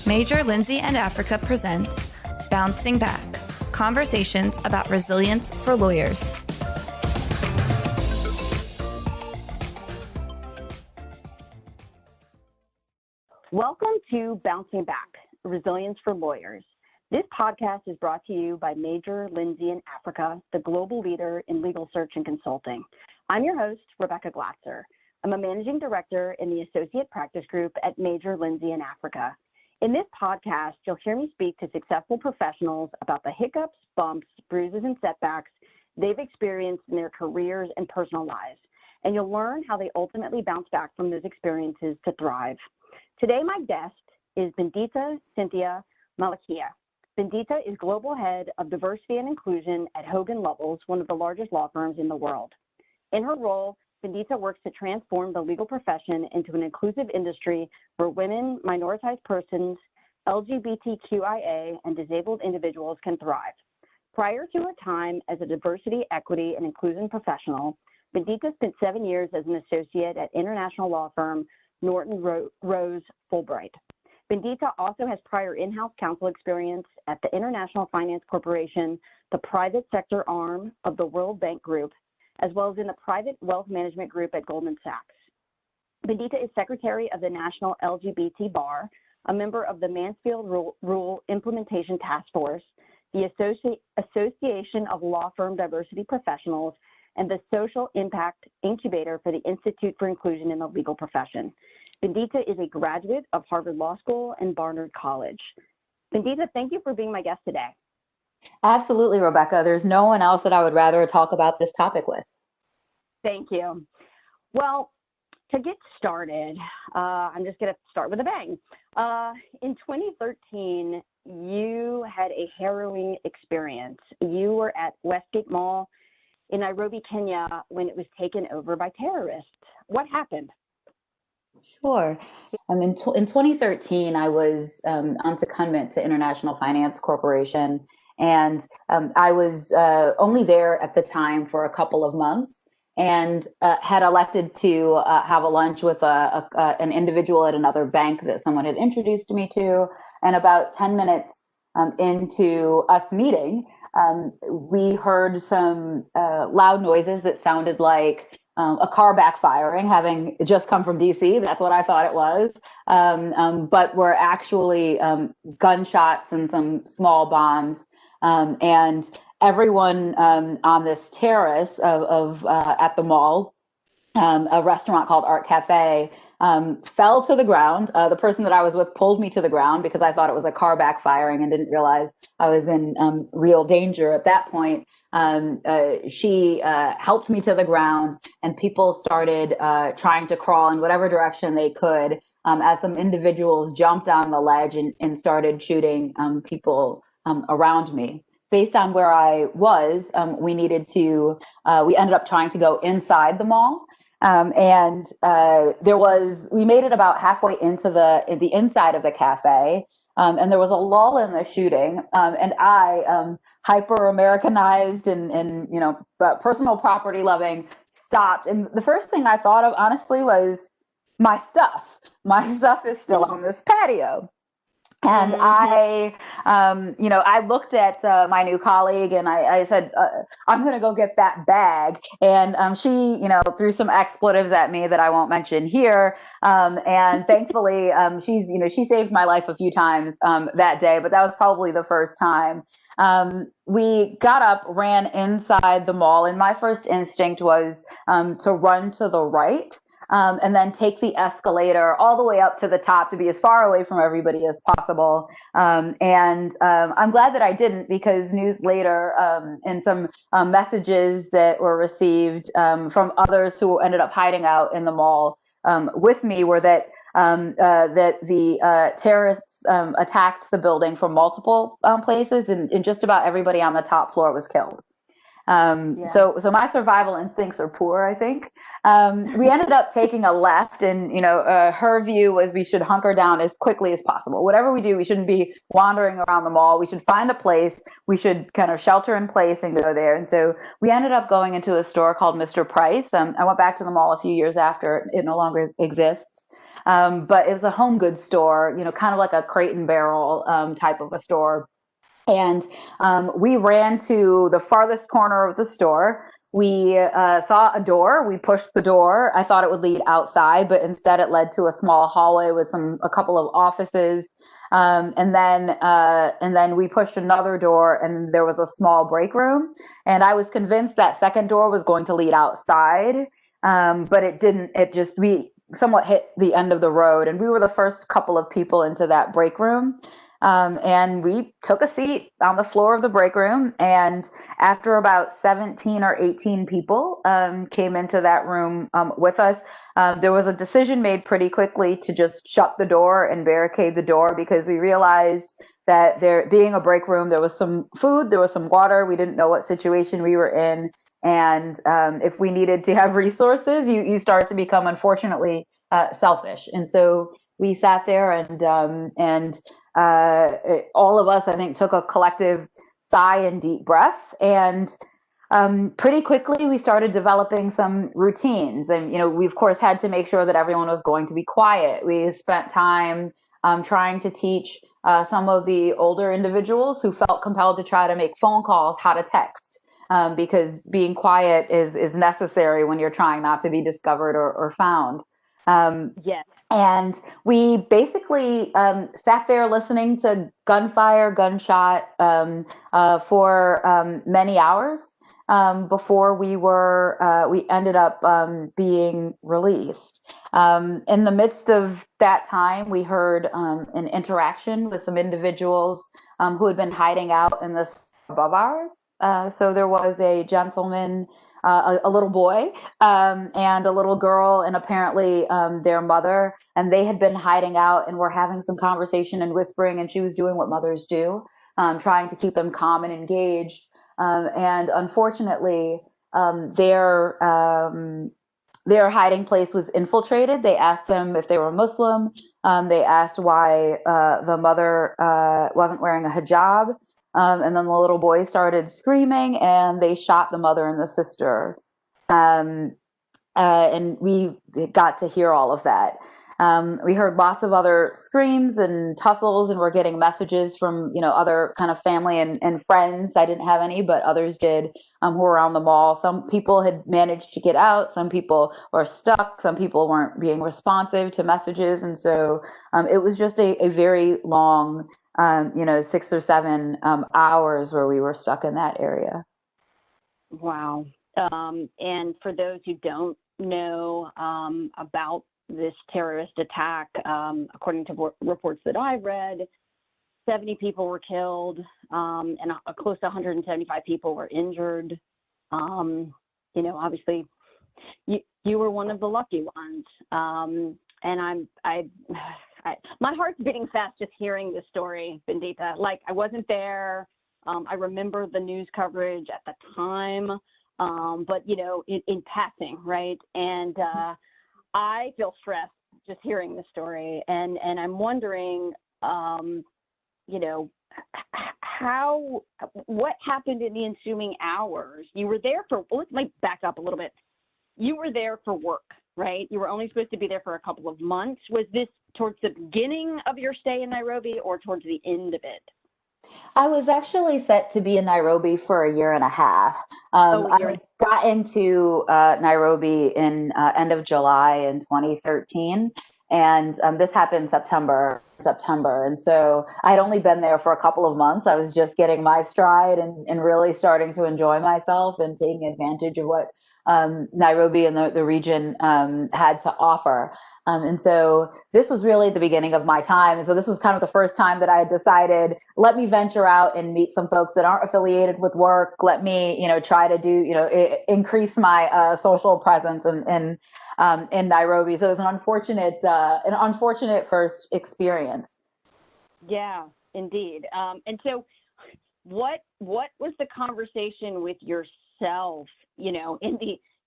Major Lindsey and Africa presents Bouncing Back, conversations about resilience for lawyers. Welcome to Bouncing Back, Resilience for Lawyers. This podcast is brought to you by Major Lindsey and Africa, the global leader in legal search and consulting. I'm your host, Rebecca Glatzer. I'm a managing director in the associate practice group at Major Lindsey and Africa. In this podcast, you'll hear me speak to successful professionals about the hiccups, bumps, bruises, and setbacks they've experienced in their careers and personal lives, and you'll learn how they ultimately bounce back from those experiences to thrive. Today, my guest is Bendita Cynthia Malakia. Bendita is Global Head of Diversity and Inclusion at Hogan Lovells, one of the largest law firms in the world. In her role, Bendita works to transform the legal profession into an inclusive industry where women, minoritized persons, LGBTQIA, and disabled individuals can thrive. Prior to her time as a diversity, equity, and inclusion professional, Bendita spent 7 years as an associate at international law firm Norton Rose Fulbright. Bendita also has prior in-house counsel experience at the International Finance Corporation, the private sector arm of the World Bank Group, as well as in the private wealth management group at Goldman Sachs. Bendita is secretary of the National LGBT Bar, a member of the Mansfield Rule Implementation Task Force, the Association of Law Firm Diversity Professionals, and the Social Impact Incubator for the Institute for Inclusion in the Legal Profession. Bendita is a graduate of Harvard Law School and Barnard College. Bendita, thank you for being my guest today. Absolutely, Rebecca. There's no one else that I would rather talk about this topic with. Thank you. Well, to get started, I'm just going to start with a bang. In 2013, you had a harrowing experience. You were at Westgate Mall in Nairobi, Kenya, when it was taken over by terrorists. What happened? Sure. In 2013, I was on secondment to International Finance Corporation, and I was only there at the time for a couple of months, and had elected to have a lunch with an individual at another bank that someone had introduced me to. And about 10 minutes into us meeting, we heard some loud noises that sounded like a car backfiring, having just come from DC. That's what I thought it was. But were actually gunshots and some small bombs. And everyone on this terrace at the mall, a restaurant called Art Cafe, fell to the ground. The person that I was with pulled me to the ground because I thought it was a car backfiring and didn't realize I was in real danger at that point. She helped me to the ground, and people started trying to crawl in whatever direction they could as some individuals jumped on the ledge and started shooting people around me. Based on where I was, we ended up trying to go inside the mall. We made it about halfway into the inside of the cafe, and there was a lull in the shooting, and I, hyper Americanized and but personal property loving, stopped. And the first thing I thought of, honestly, was my stuff. My stuff is still on this patio. And I looked at my new colleague and I said, I'm going to go get that bag. And she, threw some expletives at me that I won't mention here. And thankfully, she saved my life a few times that day, but that was probably the first time. We got up, ran inside the mall, and my first instinct was to run to the right. And then take the escalator all the way up to the top to be as far away from everybody as possible. I'm glad that I didn't, because news later and some messages that were received from others who ended up hiding out in the mall with me were that the terrorists attacked the building from multiple places, and just about everybody on the top floor was killed. So my survival instincts are poor, I think. We ended up taking a left, and her view was we should hunker down as quickly as possible. Whatever we do, we shouldn't be wandering around the mall. We should find a place. We should kind of shelter in place and go there. And so we ended up going into a store called Mr. Price. I went back to the mall a few years after it no longer exists. But it was a home goods store, kind of like a Crate and Barrel type of a store. And we ran to the farthest corner of the store. We saw a door. We pushed the door. I thought it would lead outside, but instead it led to a small hallway with a couple of offices. And then we pushed another door, and there was a small break room. And I was convinced that second door was going to lead outside, but it didn't. We somewhat hit the end of the road, and we were the first couple of people into that break room. And we took a seat on the floor of the break room. And after about 17 or 18 people came into that room with us, there was a decision made pretty quickly to just shut the door and barricade the door, because we realized that there being a break room, there was some food, there was some water. We didn't know what situation we were in. And if we needed to have resources, you start to become, unfortunately, selfish. And so we sat there, and all of us, I think, took a collective sigh and deep breath. And pretty quickly, we started developing some routines. And, we, of course, had to make sure that everyone was going to be quiet. We spent time trying to teach some of the older individuals who felt compelled to try to make phone calls how to text. Because being quiet is necessary when you're trying not to be discovered or found. Yes. And we basically sat there listening to gunfire, gunshot for many hours before we ended up being released. In the midst of that time, we heard an interaction with some individuals who had been hiding out in this above ours. So there was a gentleman, a little boy, and a little girl, and apparently their mother, and they had been hiding out and were having some conversation and whispering, and she was doing what mothers do, trying to keep them calm and engaged. And unfortunately, their hiding place was infiltrated. They asked them if they were Muslim. They asked why the mother wasn't wearing a hijab. And then the little boy started screaming, and they shot the mother and the sister. And we got to hear all of that. We heard lots of other screams and tussles, and we're getting messages from, other kind of family and friends. I didn't have any, but others did, who were around the mall. Some people had managed to get out. Some people were stuck. Some people weren't being responsive to messages. And so it was just a very long 6 or 7 hours where we were stuck in that area. Wow. And for those who don't know about this terrorist attack, according to reports that I've read, 70 people were killed, and close to 175 people were injured. Obviously, you were one of the lucky ones. And my heart's beating fast just hearing this story, Bendita. Like, I wasn't there. I remember the news coverage at the time, but, in passing, right? And I feel stressed just hearing the story. And I'm wondering, what happened in the ensuing hours? You were there let me back up a little bit. You were there for work, right? You were only supposed to be there for a couple of months. Was this towards the beginning of your stay in Nairobi or towards the end of it? I was actually set to be in Nairobi for a year and a half. I got into Nairobi in end of July in 2013. And this happened September. And so I had only been there for a couple of months. I was just getting my stride and really starting to enjoy myself and taking advantage of what Nairobi and the region had to offer. And so this was really the beginning of my time. And so this was kind of the first time that I had decided, let me venture out and meet some folks that aren't affiliated with work. Let me, try to do, increase my social presence in Nairobi. So it was an unfortunate first experience. Yeah, indeed. And so what was the conversation with your yourself,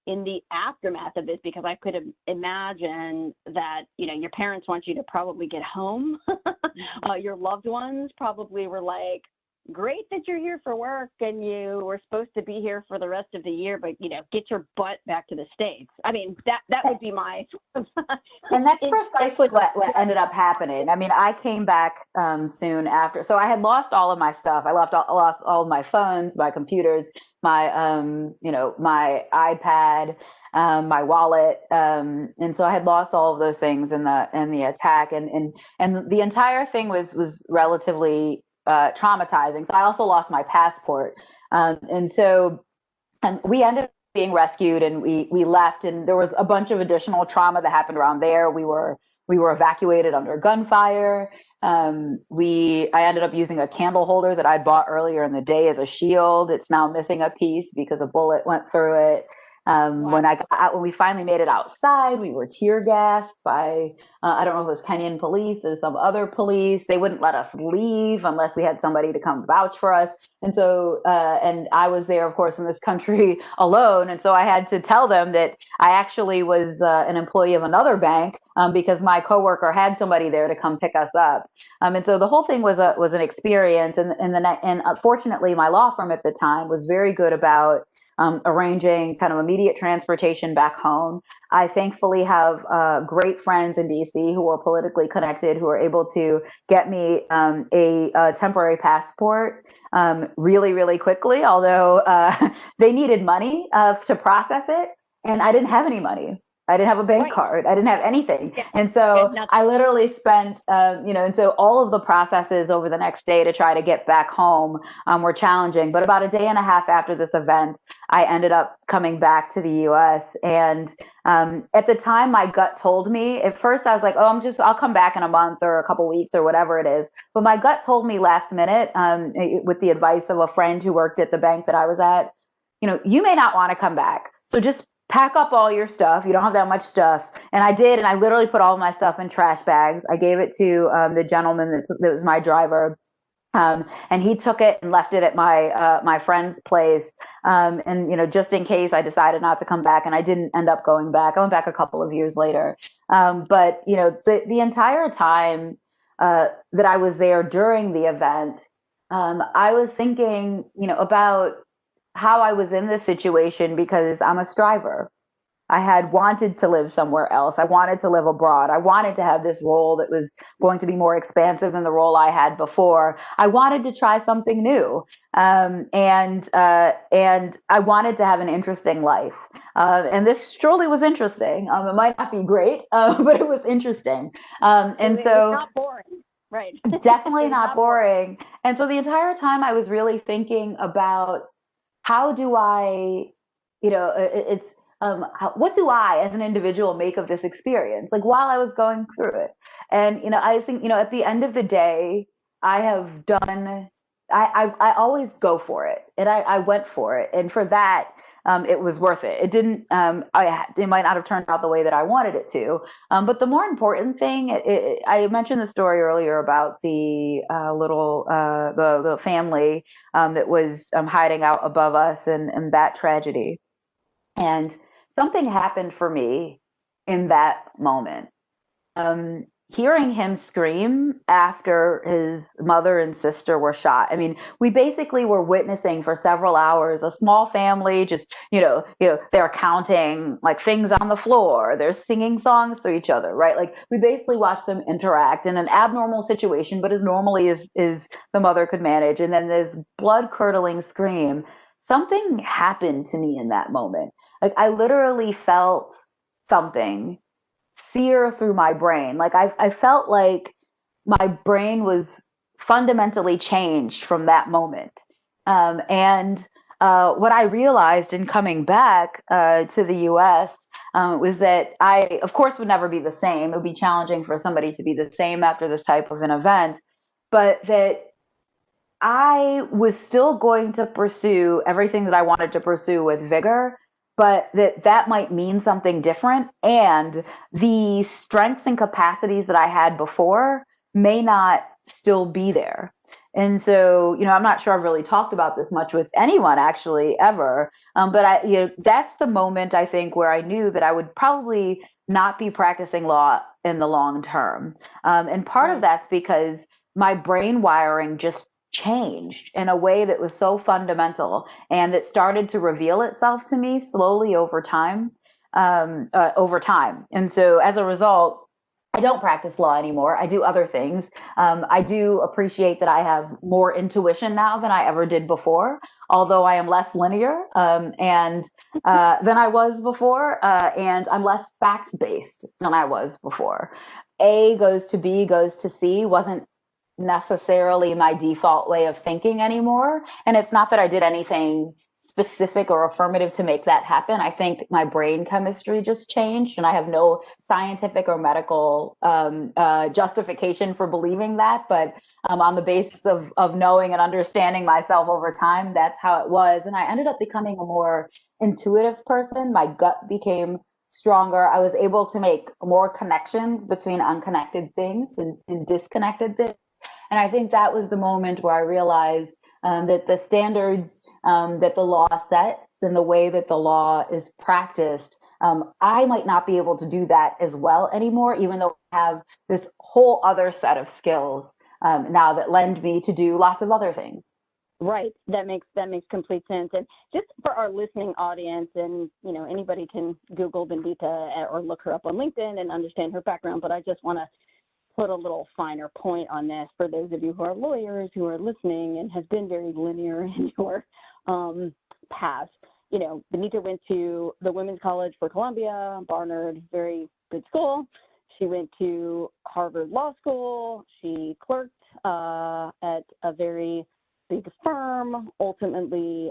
in the aftermath of this? Because I could imagine that, your parents want you to probably get home. Your loved ones probably were like, great that you're here for work and you were supposed to be here for the rest of the year, but get your butt back to the States. I mean, that would be my and that's precisely what ended up happening. I mean, I came back soon after, so I had lost all of my stuff. I lost all of my phones, my computers, my my iPad, my wallet, and so I had lost all of those things in the attack, and the entire thing was relatively traumatizing. So I also lost my passport. And so we ended up being rescued, and we left, and there was a bunch of additional trauma that happened around there. We were evacuated under gunfire. I ended up using a candle holder that I'd bought earlier in the day as a shield. It's now missing a piece because a bullet went through it. When we finally made it outside, we were tear gassed by, I don't know if it was Kenyan police or some other police. They wouldn't let us leave unless we had somebody to come vouch for us. And so, and I was there, of course, in this country alone. And so I had to tell them that I actually was an employee of another bank because my coworker had somebody there to come pick us up. And so the whole thing was an experience. And fortunately, my law firm at the time was very good about arranging kind of immediate transportation back home. I thankfully have great friends in DC who are politically connected, who are able to get me a temporary passport really, really quickly, although they needed money to process it, and I didn't have any money. I didn't have a bank card. I didn't have anything. Yeah. And so I literally spent, and so all of the processes over the next day to try to get back home were challenging. But about a day and a half after this event, I ended up coming back to the US. And at the time, my gut told me, at first I was like, I'll come back in a month or a couple weeks or whatever it is. But my gut told me last minute, with the advice of a friend who worked at the bank that I was at, you may not want to come back. So just pack up all your stuff. You don't have that much stuff. And I did. And I literally put all of my stuff in trash bags. I gave it to the gentleman that was my driver. And he took it and left it at my friend's place. And, just in case I decided not to come back, and I didn't end up going back. I went back a couple of years later. But, the entire time that I was there during the event, I was thinking, about how I was in this situation because I'm a striver. I had wanted to live somewhere else. I wanted to live abroad. I wanted to have this role that was going to be more expansive than the role I had before. I wanted to try something new. And I wanted to have an interesting life. And this truly was interesting. It might not be great, but it was interesting. And so it's not boring. Right. Definitely not boring. And so the entire time I was really thinking about how do I, what do I as an individual make of this experience? Like while I was going through it. And, I think, at the end of the day, I always go for it, and I went for it. And for that, it was worth it. It didn't, it might not have turned out the way that I wanted it to. But the more important thing, I mentioned the story earlier about the the family that was hiding out above us and that tragedy. And something happened for me in that moment. Hearing him scream after his mother and sister were shot. I mean, we basically were witnessing for several hours a small family just, they're counting like things on the floor. They're singing songs to each other, right? Like we basically watched them interact in an abnormal situation, but as normally as the mother could manage. And then this blood curdling scream. Something happened to me in that moment. Like I literally felt something sear through my brain. Like I felt like my brain was fundamentally changed from that moment. And what I realized in coming back to the US was that I, of course, would never be the same. It would be challenging for somebody to be the same after this type of an event, but that I was still going to pursue everything that I wanted to pursue with vigor, but that might mean something different. And the strengths and capacities that I had before may not still be there. And so, I'm not sure I've really talked about this much with anyone actually ever. But that's the moment I think where I knew that I would probably not be practicing law in the long term. And part of that's because my brain wiring just changed in a way that was so fundamental and that started to reveal itself to me slowly over time. And so as a result, I don't practice law anymore. I do other things. I do appreciate that I have more intuition now than I ever did before, although I am less linear and than I was before, and I'm less fact based than I was before. A goes to B goes to C wasn't necessarily my default way of thinking anymore. And it's not that I did anything specific or affirmative to make that happen. I think my brain chemistry just changed, and I have no scientific or medical justification for believing that. But on the basis of knowing and understanding myself over time, that's how it was. And I ended up becoming a more intuitive person. My gut became stronger. I was able to make more connections between unconnected things and disconnected things. And I think that was the moment where I realized that the standards that the law sets and the way that the law is practiced, I might not be able to do that as well anymore, even though I have this whole other set of skills now that lend me to do lots of other things. Right. That makes complete sense. And just for our listening audience, and anybody can Google Bendita or look her up on LinkedIn and understand her background, but I just want to put a little finer point on this for those of you who are lawyers who are listening and has been very linear in your past. Bendita went to the Women's College for Columbia, Barnard, very good school. She went to Harvard Law School. She clerked at a very big firm, ultimately,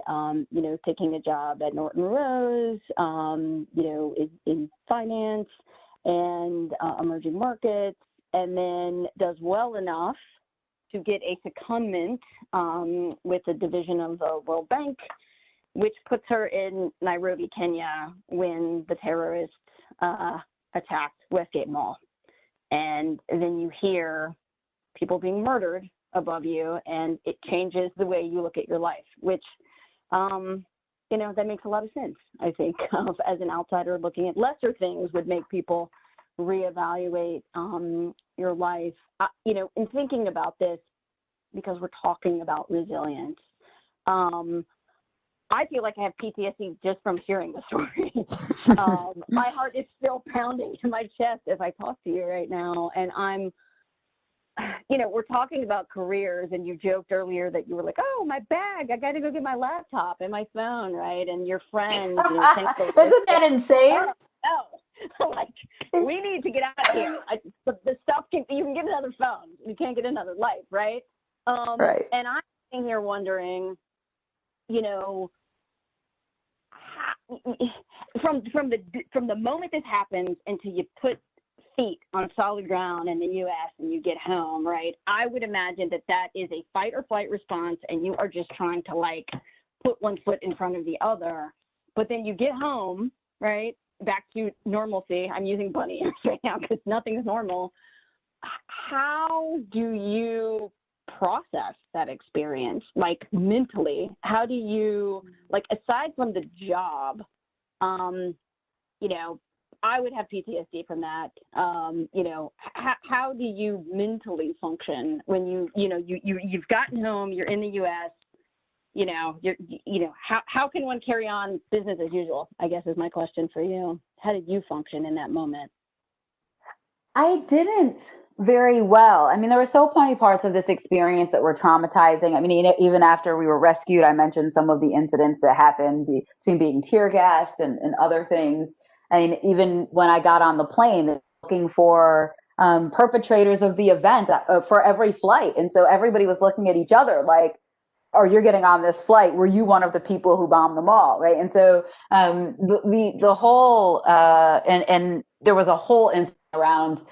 taking a job at Norton Rose, in finance and emerging markets, and then does well enough to get a secondment with a division of the World Bank, which puts her in Nairobi, Kenya, when the terrorists attacked Westgate Mall. And then you hear people being murdered above you, and it changes the way you look at your life, which, that makes a lot of sense, I think, as an outsider looking at lesser things would make people reevaluate your life. In thinking about this, because we're talking about resilience, I feel like I have PTSD just from hearing the story. My heart is still pounding to my chest as I talk to you right now. And we're talking about careers, and you joked earlier that you were like, oh, my bag, I got to go get my laptop and my phone, right? And your friends. Isn't that insane? No. Like, we need to get out of here. The stuff you can get another phone. You can't get another life, right? Right. And I'm sitting here wondering, from the moment this happens until you put feet on solid ground in the U.S. and you get home, right? I would imagine that is a fight or flight response, and you are just trying to put one foot in front of the other. But then you get home, right? Back to normalcy. I'm using bunny ears right now because nothing is normal. How do you process that experience, mentally? How do you, aside from the job, I would have PTSD from that. How do you mentally function when you've gotten home, you're in the U.S., how can one carry on business as usual, I guess, is my question for you. How did you function in that moment? I didn't very well. I mean, there were so many parts of this experience that were traumatizing. I mean, even after we were rescued, I mentioned some of the incidents that happened between being tear gassed and other things. I mean, even when I got on the plane, looking for perpetrators of the event for every flight. And so everybody was looking at each other like, or you're getting on this flight, were you one of the people who bombed the mall, right? And so the whole and there was a whole incident around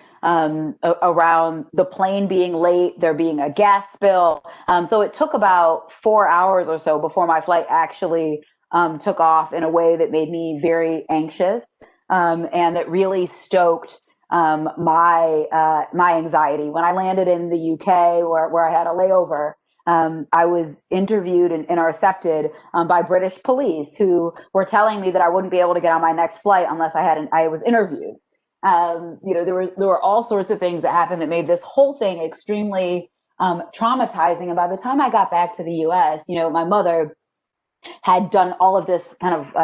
the plane being late, there being a gas spill. So it took about 4 hours or so before my flight actually took off in a way that made me very anxious, and it really stoked my anxiety. When I landed in the UK, where I had a layover, I was interviewed and intercepted by British police who were telling me that I wouldn't be able to get on my next flight unless I was interviewed. There were all sorts of things that happened that made this whole thing extremely traumatizing. And by the time I got back to the U.S., my mother had done all of this kind of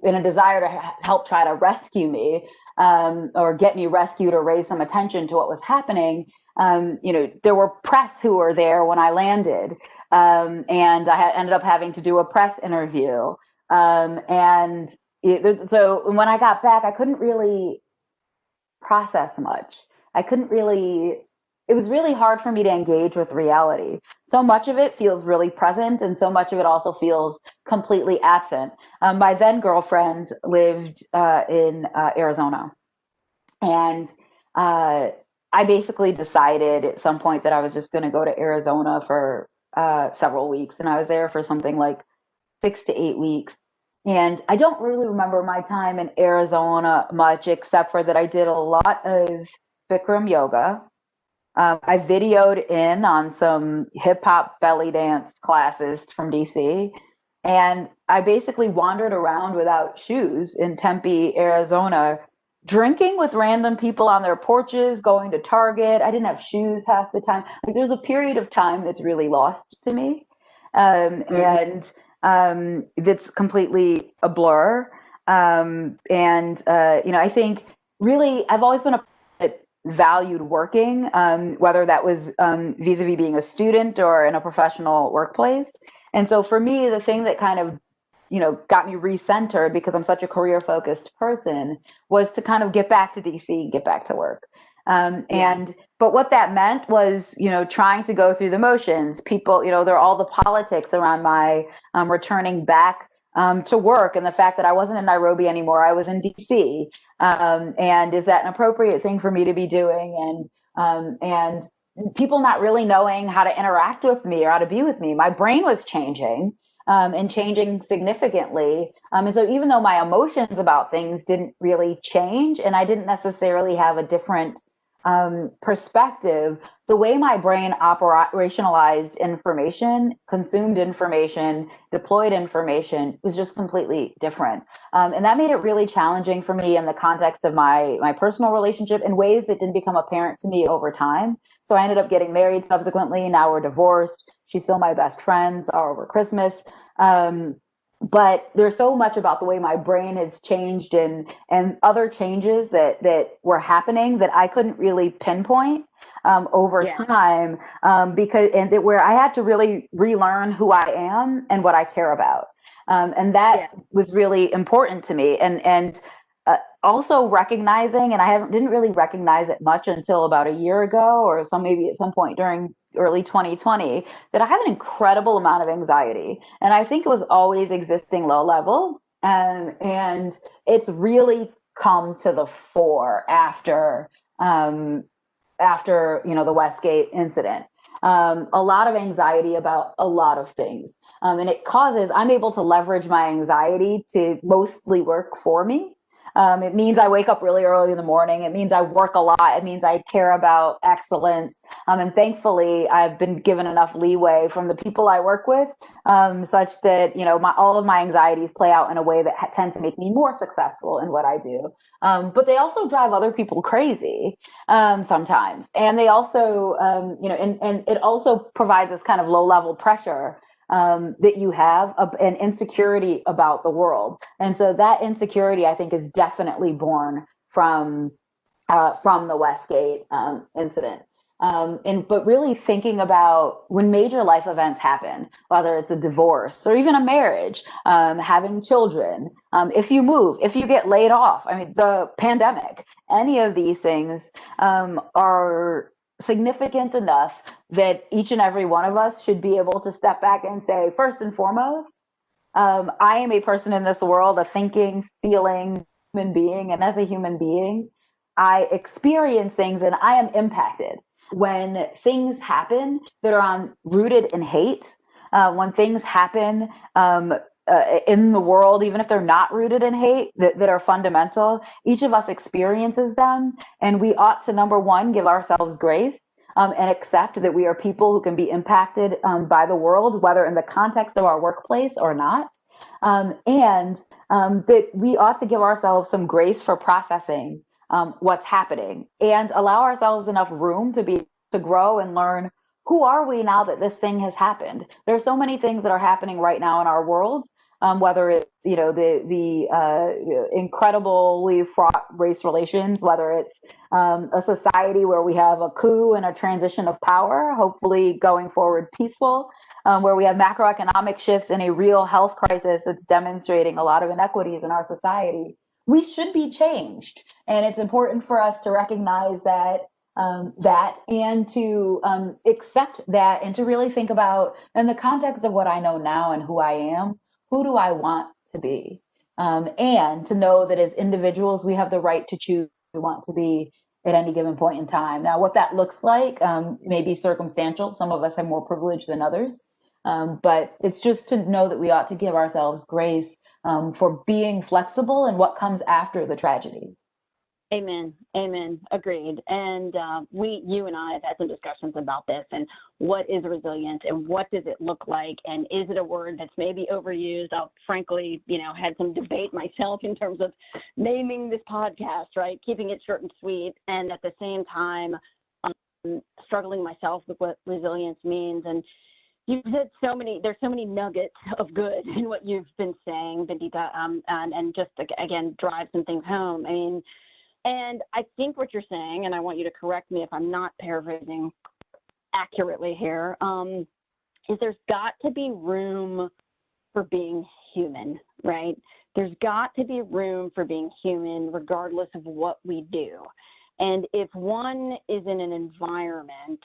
in a desire to help try to rescue me, or get me rescued or raise some attention to what was happening. There were press who were there when I landed, and I ended up having to do a press interview. So when I got back, I couldn't really process much. It was really hard for me to engage with reality. So much of it feels really present, and so much of it also feels completely absent. My then girlfriend lived in Arizona, and I basically decided at some point that I was just going to go to Arizona for several weeks, and I was there for something like 6 to 8 weeks. And I don't really remember my time in Arizona much, except for that I did a lot of Bikram yoga. I videoed in on some hip hop belly dance classes from DC. And I basically wandered around without shoes in Tempe, Arizona, drinking with random people on their porches, going to Target. I didn't have shoes half the time. Like, there's a period of time that's really lost to me. And that's completely a blur. I think really I've always been a that valued working, whether that was vis-a-vis being a student or in a professional workplace. And so for me, the thing that kind of got me recentered, because I'm such a career focused person, was to kind of get back to DC and get back to work. But what that meant was, trying to go through the motions. People, there are all the politics around my returning back to work, and the fact that I wasn't in Nairobi anymore, I was in DC. And is that an appropriate thing for me to be doing? And people not really knowing how to interact with me or how to be with me. My brain was changing. And changing significantly. And so even though my emotions about things didn't really change, and I didn't necessarily have a different perspective, the way my brain operationalized information, consumed information, deployed information was just completely different. And that made it really challenging for me in the context of my personal relationship in ways that didn't become apparent to me over time. So I ended up getting married subsequently. Now we're divorced. She's still my best friend, saw over Christmas. But there's so much about the way my brain has changed and other changes that were happening that I couldn't really pinpoint over time, where I had to really relearn who I am and what I care about. And that was really important to me. And also recognizing, and didn't really recognize it much until about a year ago, or maybe at some point during early 2020, that I have an incredible amount of anxiety. And I think it was always existing low level. And it's really come to the fore after the Westgate incident. A lot of anxiety about a lot of things. And I'm able to leverage my anxiety to mostly work for me. It means I wake up really early in the morning. It means I work a lot. It means I care about excellence. And thankfully, I've been given enough leeway from the people I work with, such that, all of my anxieties play out in a way that tend to make me more successful in what I do. But they also drive other people crazy sometimes. And they also, and it also provides this kind of low level pressure that you have an insecurity about the world. And so that insecurity, I think, is definitely born from the Westgate incident. But really thinking about when major life events happen, whether it's a divorce or even a marriage, having children, if you move, if you get laid off, the pandemic, any of these things are significant enough that each and every one of us should be able to step back and say, first and foremost, I am a person in this world, a thinking, feeling human being. And as a human being, I experience things and I am impacted. When things happen that are rooted in hate, when things happen in the world, even if they're not rooted in hate, that are fundamental, each of us experiences them. And we ought to, number one, give ourselves grace. and accept that we are people who can be impacted by the world, whether in the context of our workplace or not. And that we ought to give ourselves some grace for processing what's happening and allow ourselves enough room to grow and learn, who are we now that this thing has happened? There are so many things that are happening right now in our world, whether it's the incredibly fraught race relations, whether it's a society where we have a coup and a transition of power, hopefully going forward peaceful, where we have macroeconomic shifts and a real health crisis that's demonstrating a lot of inequities in our society. We should be changed, and it's important for us to recognize that and to accept that, and to really think about, in the context of what I know now and who I am, who do I want to be? And to know that as individuals, we have the right to choose who we want to be at any given point in time. Now, what that looks like may be circumstantial. Some of us have more privilege than others. But it's just to know that we ought to give ourselves grace for being flexible in what comes after the tragedy. Amen. Amen. Agreed. And you and I have had some discussions about this and what is resilience and what does it look like, and is it a word that's maybe overused? I've frankly, had some debate myself in terms of naming this podcast, right? Keeping it short and sweet, and at the same time struggling myself with what resilience means. And you've said there's so many nuggets of good in what you've been saying, Bendita, and just again drive some things home. I mean, and I think what you're saying, and I want you to correct me if I'm not paraphrasing accurately here, is there's got to be room for being human, right? There's got to be room for being human regardless of what we do. And if one is in an environment,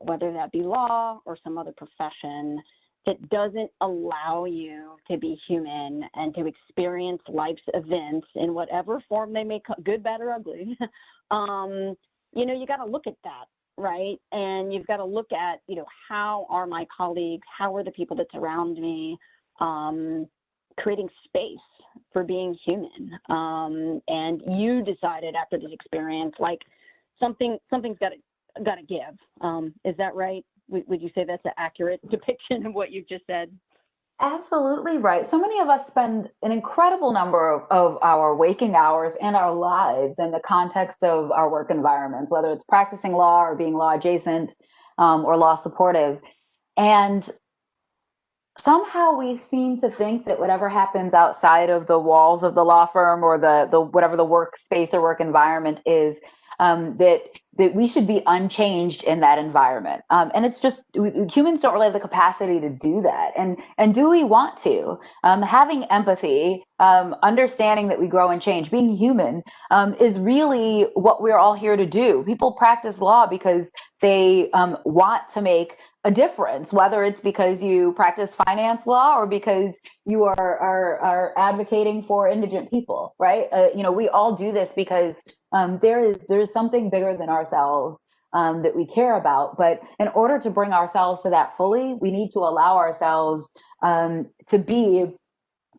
whether that be law or some other profession, that doesn't allow you to be human and to experience life's events in whatever form they may come, good, bad, or ugly, you got to look at that, right? And you've got to look at, how are my colleagues, how are the people that surround me, creating space for being human. And you decided after this experience, like something's got to give. Is that right? Would you say that's an accurate depiction of what you've just said? Absolutely right. So many of us spend an incredible number of our waking hours and our lives in the context of our work environments, whether it's practicing law or being law adjacent or law supportive. And somehow we seem to think that whatever happens outside of the walls of the law firm or the whatever the workspace or work environment is, that we should be unchanged in that environment. And it's just, humans don't really have the capacity to do that. And do we want to? Having empathy, understanding that we grow and change, being human is really what we're all here to do. People practice law because they want to make a difference, whether it's because you practice finance law or because you are advocating for indigent people, right? We all do this because there is something bigger than ourselves that we care about. But in order to bring ourselves to that fully, we need to allow ourselves to be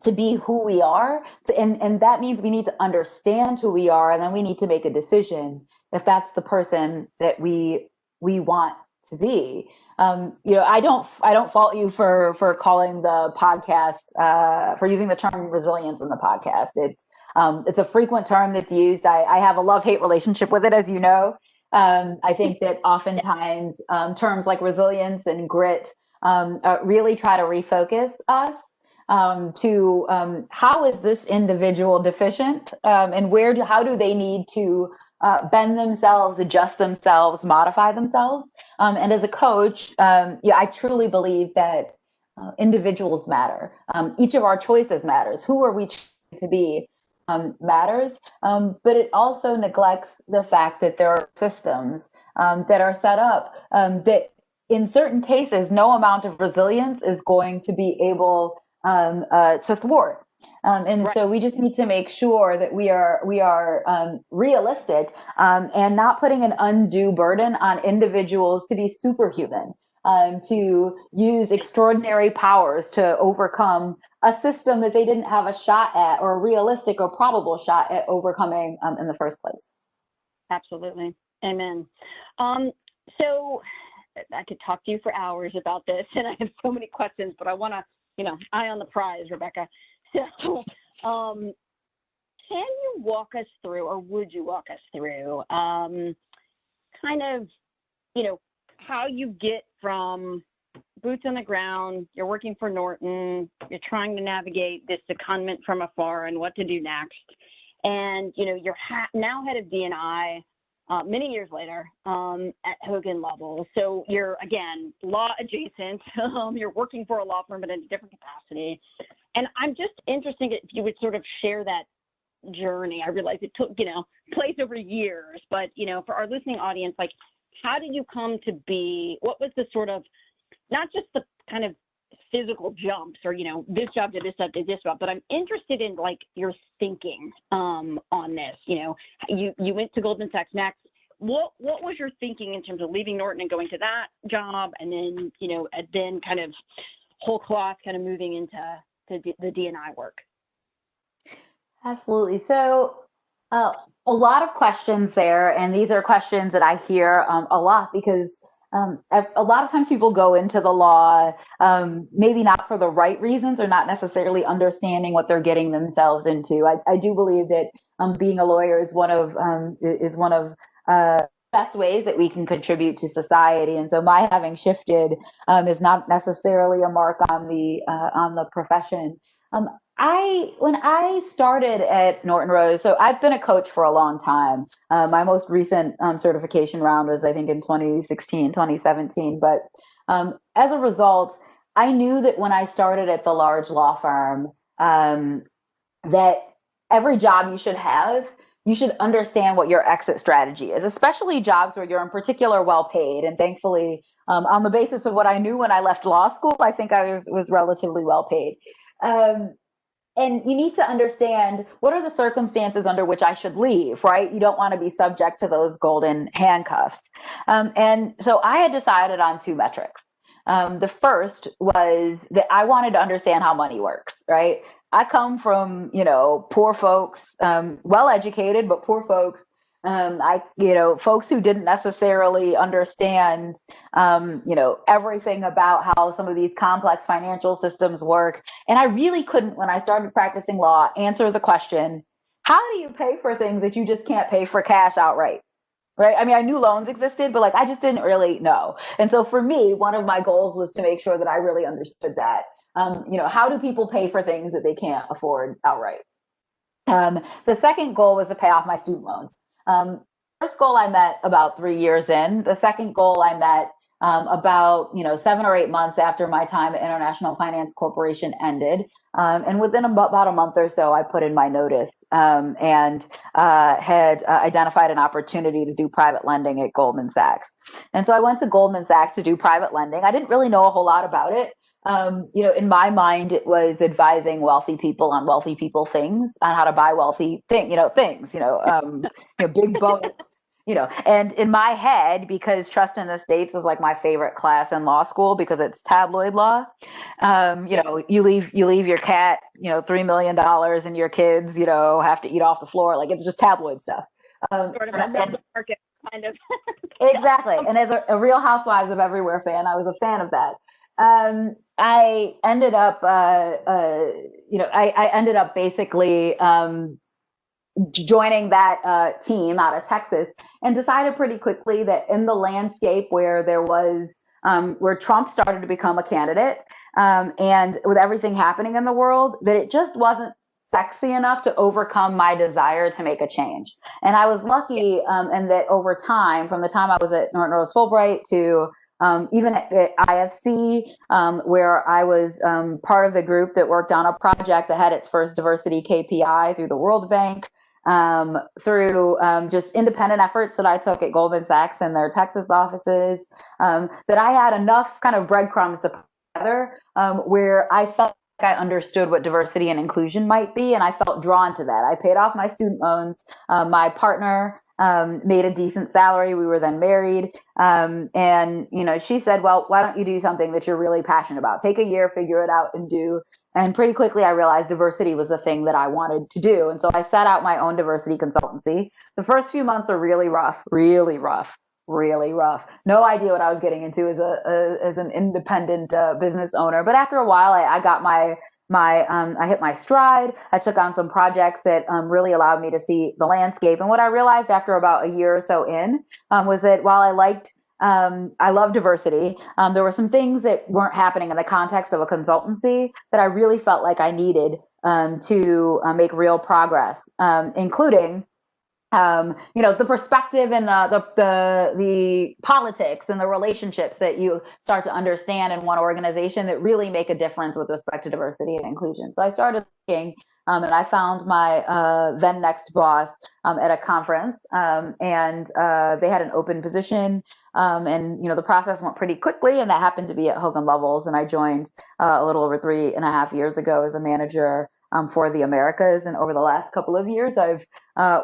who we are. And that means we need to understand who we are, and then we need to make a decision if that's the person that we want to be. I don't fault you for calling the podcast, for using the term resilience in the podcast. It's a frequent term that's used. I have a love-hate relationship with it, as you know. I think that oftentimes terms like resilience and grit really try to refocus us to how is this individual deficient, and how do they need to bend themselves, adjust themselves, modify themselves. And as a coach, I truly believe that individuals matter. Each of our choices matters. Who are we trying to be matters. But it also neglects the fact that there are systems that are set up that in certain cases, no amount of resilience is going to be able to thwart. And right. So we just need to make sure that we are realistic and not putting an undue burden on individuals to be superhuman, to use extraordinary powers to overcome a system that they didn't have a shot at, or a realistic or probable shot at overcoming in the first place. Absolutely. Amen. So I could talk to you for hours about this, and I have so many questions, but I want to, eye on the prize, Rebecca. So can you walk us through, or would you walk us through kind of, how you get from boots on the ground, you're working for Norton, you're trying to navigate this secondment from afar and what to do next. And, you're now head of D&I many years later at Hogan level. So you're, again, law adjacent. You're working for a law firm, but in a different capacity. And I'm just interested if you would sort of share that journey. I realize it took, place over years, but, for our listening audience, like, how did you come to be, what was the sort of, not just the kind of physical jumps or, this job to this job to this job, but I'm interested in like your thinking on this. You went to Goldman Sachs next. What was your thinking in terms of leaving Norton and going to that job, and then, and then kind of whole cloth kind of moving into the D&I work? Absolutely. So a lot of questions there, and these are questions that I hear a lot because a lot of times people go into the law maybe not for the right reasons or not necessarily understanding what they're getting themselves into. I do believe that being a lawyer is one of best ways that we can contribute to society, and so my having shifted is not necessarily a mark on the profession. When I started at Norton Rose, so I've been a coach for a long time. My most recent certification round was, I think, in 2016, 2017. But as a result, I knew that when I started at the large law firm, that every job you should have, you should understand what your exit strategy is, especially jobs where you're in particular well paid. And thankfully, on the basis of what I knew when I left law school, I think I was relatively well paid. And you need to understand what are the circumstances under which I should leave, right? You don't want to be subject to those golden handcuffs. And so I had decided on two metrics. The first was that I wanted to understand how money works, right? I come from, poor folks, well educated, but poor folks. Folks who didn't necessarily understand, everything about how some of these complex financial systems work. And I really couldn't, when I started practicing law, answer the question, how do you pay for things that you just can't pay for cash outright? Right. I mean, I knew loans existed, but I just didn't really know. And so for me, one of my goals was to make sure that I really understood that. How do people pay for things that they can't afford outright? The second goal was to pay off my student loans. First goal I met about 3 years in. The second goal I met about 7 or 8 months after my time at International Finance Corporation ended. And within about a month or so, I put in my notice and had identified an opportunity to do private lending at Goldman Sachs. And so I went to Goldman Sachs to do private lending. I didn't really know a whole lot about it. In my mind, it was advising wealthy people on wealthy people things, on how to buy wealthy things, big boats, and in my head, because trust in the States is like my favorite class in law school because it's tabloid law. You leave your cat, $3 million and your kids, have to eat off the floor. Like it's just tabloid stuff. Sort of a middle market kind of. Exactly. And as a Real Housewives of Everywhere fan, I was a fan of that. I ended up, I ended up basically joining that team out of Texas, and decided pretty quickly that in the landscape where there was, where Trump started to become a candidate, and with everything happening in the world, that it just wasn't sexy enough to overcome my desire to make a change. And I was lucky, and that over time, from the time I was at Norton Rose Fulbright to even at IFC, where I was part of the group that worked on a project that had its first diversity KPI through the World Bank, through just independent efforts that I took at Goldman Sachs and their Texas offices, that I had enough kind of breadcrumbs to put together where I felt like I understood what diversity and inclusion might be, and I felt drawn to that. I paid off my student loans. My partner made a decent salary. We were then married. And she said, well, why don't you do something that you're really passionate about? Take a year, figure it out and do. And pretty quickly I realized diversity was the thing that I wanted to do. And so I set out my own diversity consultancy. The first few months are really rough, really rough. No idea what I was getting into as an independent business owner. But after a while, I got I hit my stride. I took on some projects that really allowed me to see the landscape. And what I realized after about a year or so in was that while I love diversity, there were some things that weren't happening in the context of a consultancy that I really felt like I needed to make real progress, including the perspective and the politics and the relationships that you start to understand in one organization that really make a difference with respect to diversity and inclusion. So I started looking, and I found my then next boss at a conference, and they had an open position. And the process went pretty quickly, and that happened to be at Hogan Lovells, and I joined a little over 3.5 years ago as a manager for the Americas. And over the last couple of years, I've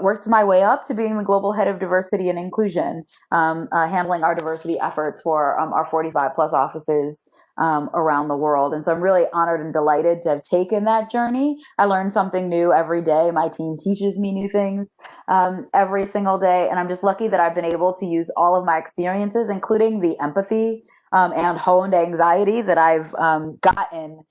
worked my way up to being the global head of diversity and inclusion, handling our diversity efforts for our 45 plus offices around the world. And so I'm really honored and delighted to have taken that journey. I learn something new every day. My team teaches me new things every single day. And I'm just lucky that I've been able to use all of my experiences, including the empathy and honed anxiety that I've gotten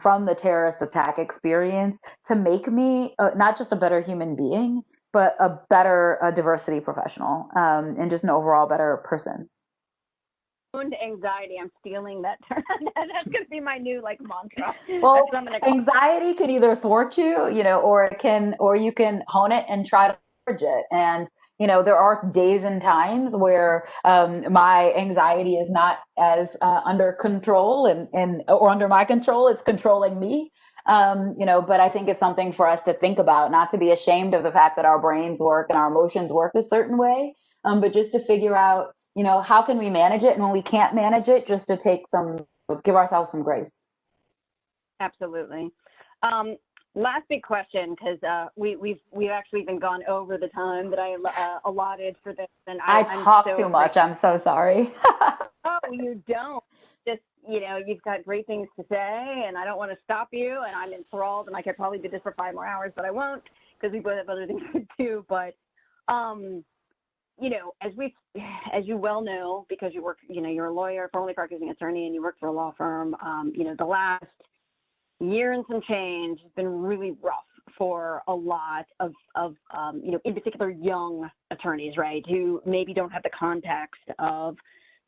from the terrorist attack experience to make me not just a better human being, but a better diversity professional and just an overall better person. Honed anxiety, I'm stealing that term. That's going to be my new mantra. Well, anxiety can either thwart you, or you can hone it and try to leverage it. And there are days and times where my anxiety is not as under control or under my control. It's controlling me. But I think it's something for us to think about, not to be ashamed of the fact that our brains work and our emotions work a certain way, but just to figure out, how can we manage it? And when we can't manage it, just to give ourselves some grace. Absolutely. Last big question, because we've actually been gone over the time that I allotted for this, and I talk too much. I'm so sorry. Oh, you don't. Just you've got great things to say, and I don't want to stop you. And I'm enthralled, and I could probably do this for 5 more hours, but I won't because we both have other things to do. But as you well know, because you work, you're a lawyer, formerly practicing attorney, and you work for a law firm. The last year and some change has been really rough for a lot of in particular young attorneys, right, who maybe don't have the context of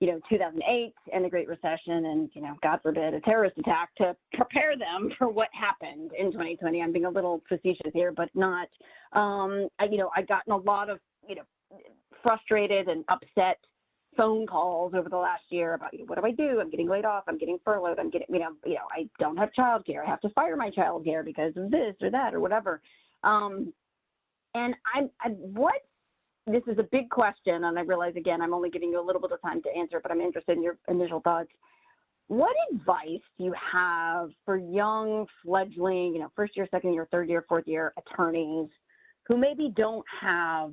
2008 and the Great Recession and, God forbid, a terrorist attack to prepare them for what happened in 2020. I'm being a little facetious here, but not. I've gotten a lot of frustrated and upset phone calls over the last year about what do I do? I'm getting laid off. I'm getting furloughed. I'm getting, I don't have childcare. I have to fire my childcare because of this or that or whatever. And this is a big question, and I realize again I'm only giving you a little bit of time to answer, but I'm interested in your initial thoughts. What advice do you have for young, fledgling, first year, second year, third year, fourth year attorneys who maybe don't have,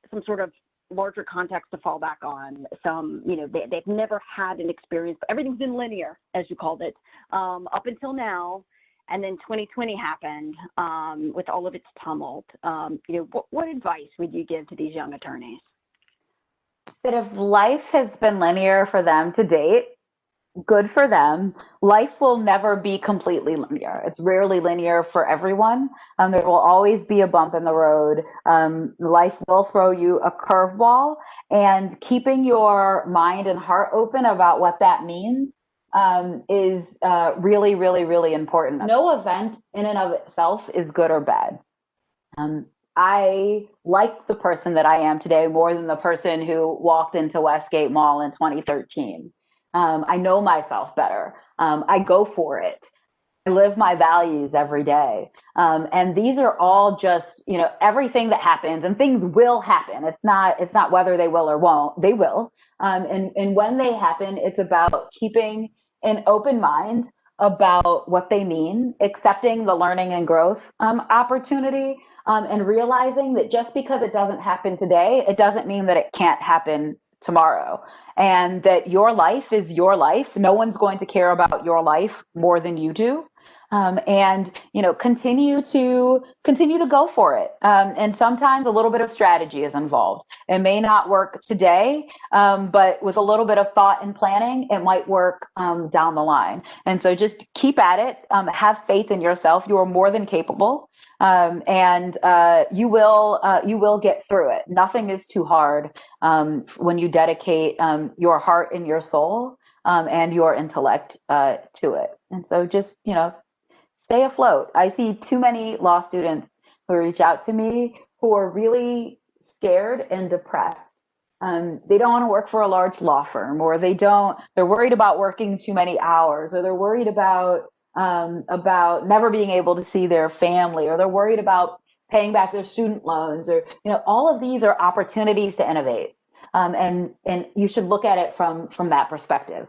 some sort of larger context to fall back on? Some, they've never had an experience, but everything's been linear, as you called it, up until now. And then 2020 happened with all of its tumult. What advice would you give to these young attorneys? That if life has been linear for them to date, good for them. Life will never be completely linear. It's rarely linear for everyone. There will always be a bump in the road. Life will throw you a curveball, and keeping your mind and heart open about what that means is really, really, really important. No event in and of itself is good or bad. I like the person that I am today more than the person who walked into Westgate Mall in 2013. I know myself better. I go for it. I live my values every day. And these are all just, everything that happens, and things will happen. It's not whether they will or won't, they will. And when they happen, it's about keeping an open mind about what they mean, accepting the learning and growth opportunity, and realizing that just because it doesn't happen today, it doesn't mean that it can't happen tomorrow, and that your life is your life. No one's going to care about your life more than you do. and continue to go for it. And sometimes a little bit of strategy is involved. It may not work today, but with a little bit of thought and planning, it might work down the line. And so just keep at it. Have faith in yourself. You are more than capable, and you will get through it. Nothing is too hard when you dedicate your heart and your soul and your intellect to it. And so just stay afloat. I see too many law students who reach out to me who are really scared and depressed. They don't want to work for a large law firm, or they're worried about working too many hours, or they're worried about never being able to see their family, or they're worried about paying back their student loans, or all of these are opportunities to innovate. And you should look at it from that perspective.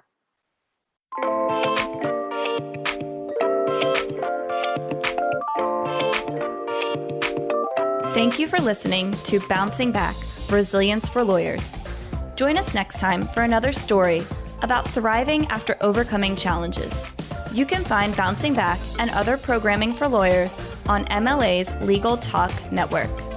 Thank you for listening to Bouncing Back, Resilience for Lawyers. Join us next time for another story about thriving after overcoming challenges. You can find Bouncing Back and other programming for lawyers on MLA's Legal Talk Network.